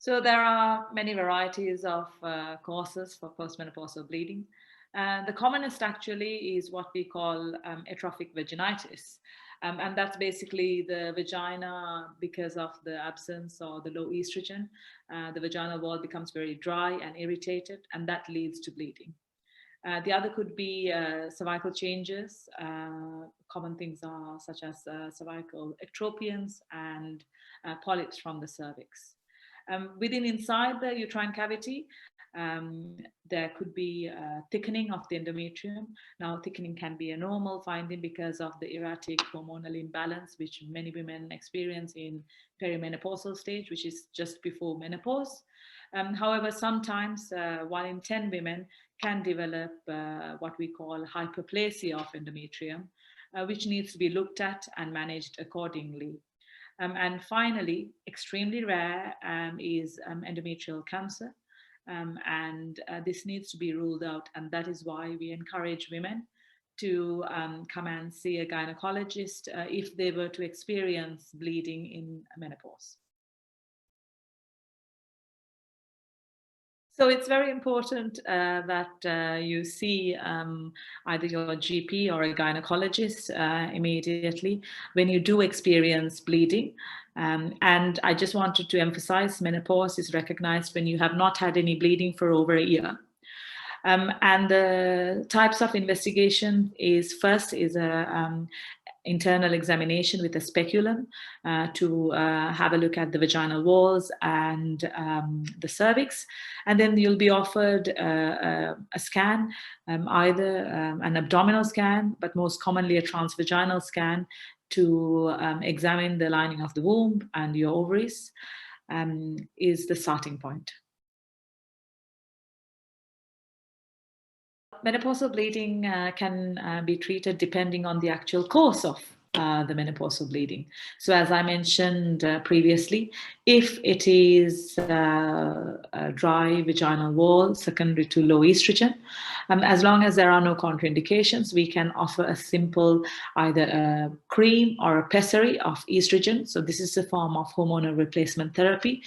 So there are many varieties of causes for postmenopausal bleeding. The commonest actually is what we call atrophic vaginitis. And that's basically the vagina, because of the absence or the low estrogen, the vaginal wall becomes very dry and irritated, and that leads to bleeding. The other could be cervical changes. Common things are such as cervical ectropions and polyps from the cervix. Inside the uterine cavity, there could be thickening of the endometrium. Now, thickening can be a normal finding because of the erratic hormonal imbalance, which many women experience in perimenopausal stage, which is just before menopause. However, sometimes 1 in 10 women can develop what we call hyperplasia of endometrium, which needs to be looked at and managed accordingly. And finally, extremely rare is endometrial cancer. And this needs to be ruled out. And that is why we encourage women to come and see a gynecologist if they were to experience bleeding in menopause. So it's very important that you see either your GP or a gynecologist immediately when you do experience bleeding. And I just wanted to emphasize, menopause is recognized when you have not had any bleeding for over a year. And the types of investigation is first is a internal examination with a speculum to have a look at the vaginal walls and the cervix. And then you'll be offered a scan, either an abdominal scan, but most commonly a transvaginal scan to examine the lining of the womb and your ovaries is the starting point. Menopausal bleeding can be treated depending on the actual cause of the menopausal bleeding. So as I mentioned previously, if it is a dry vaginal wall secondary to low estrogen, as long as there are no contraindications, we can offer a simple either a cream or a pessary of estrogen. So this is a form of hormonal replacement therapy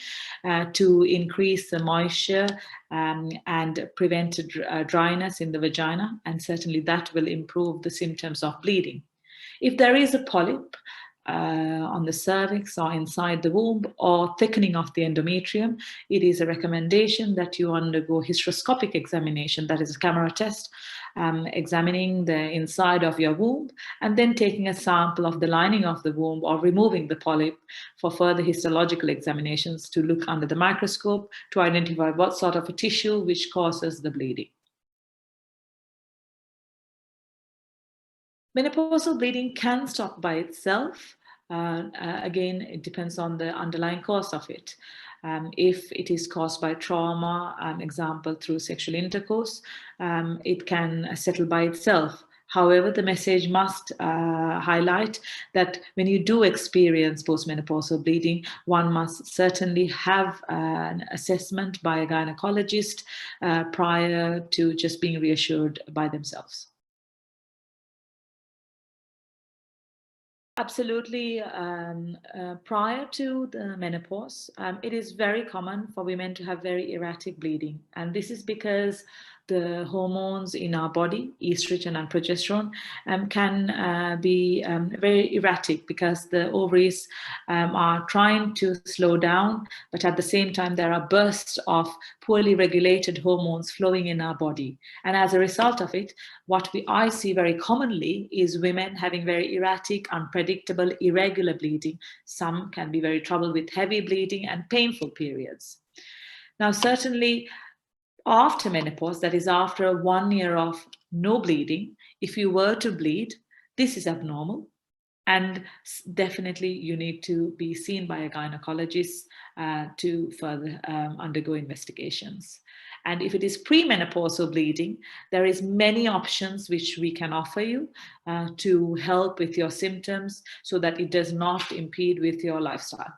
to increase the moisture and prevent dryness in the vagina, and certainly that will improve the symptoms of bleeding. If there is a polyp on the cervix or inside the womb or thickening of the endometrium, it is a recommendation that you undergo hysteroscopic examination, that is a camera test, examining the inside of your womb and then taking a sample of the lining of the womb or removing the polyp for further histological examinations to look under the microscope to identify what sort of a tissue which causes the bleeding. Menopausal bleeding can stop by itself. Again, it depends on the underlying cause of it. If it is caused by trauma, example through sexual intercourse, it can settle by itself. However, the message must highlight that when you do experience postmenopausal bleeding, one must certainly have an assessment by a gynecologist prior to just being reassured by themselves. Absolutely. Prior to the menopause, it is very common for women to have very erratic bleeding. And this is because the hormones in our body, estrogen and progesterone, can be very erratic because the ovaries are trying to slow down, but at the same time, there are bursts of poorly regulated hormones flowing in our body. And as a result of it, what I see very commonly is women having very erratic, unpredictable, irregular bleeding. Some can be very troubled with heavy bleeding and painful periods. Now, certainly, after menopause, that is after 1 year of no bleeding, if you were to bleed, this is abnormal. And definitely you need to be seen by a gynecologist to further undergo investigations. And if it is premenopausal bleeding, there is many options which we can offer you to help with your symptoms so that it does not impede with your lifestyle.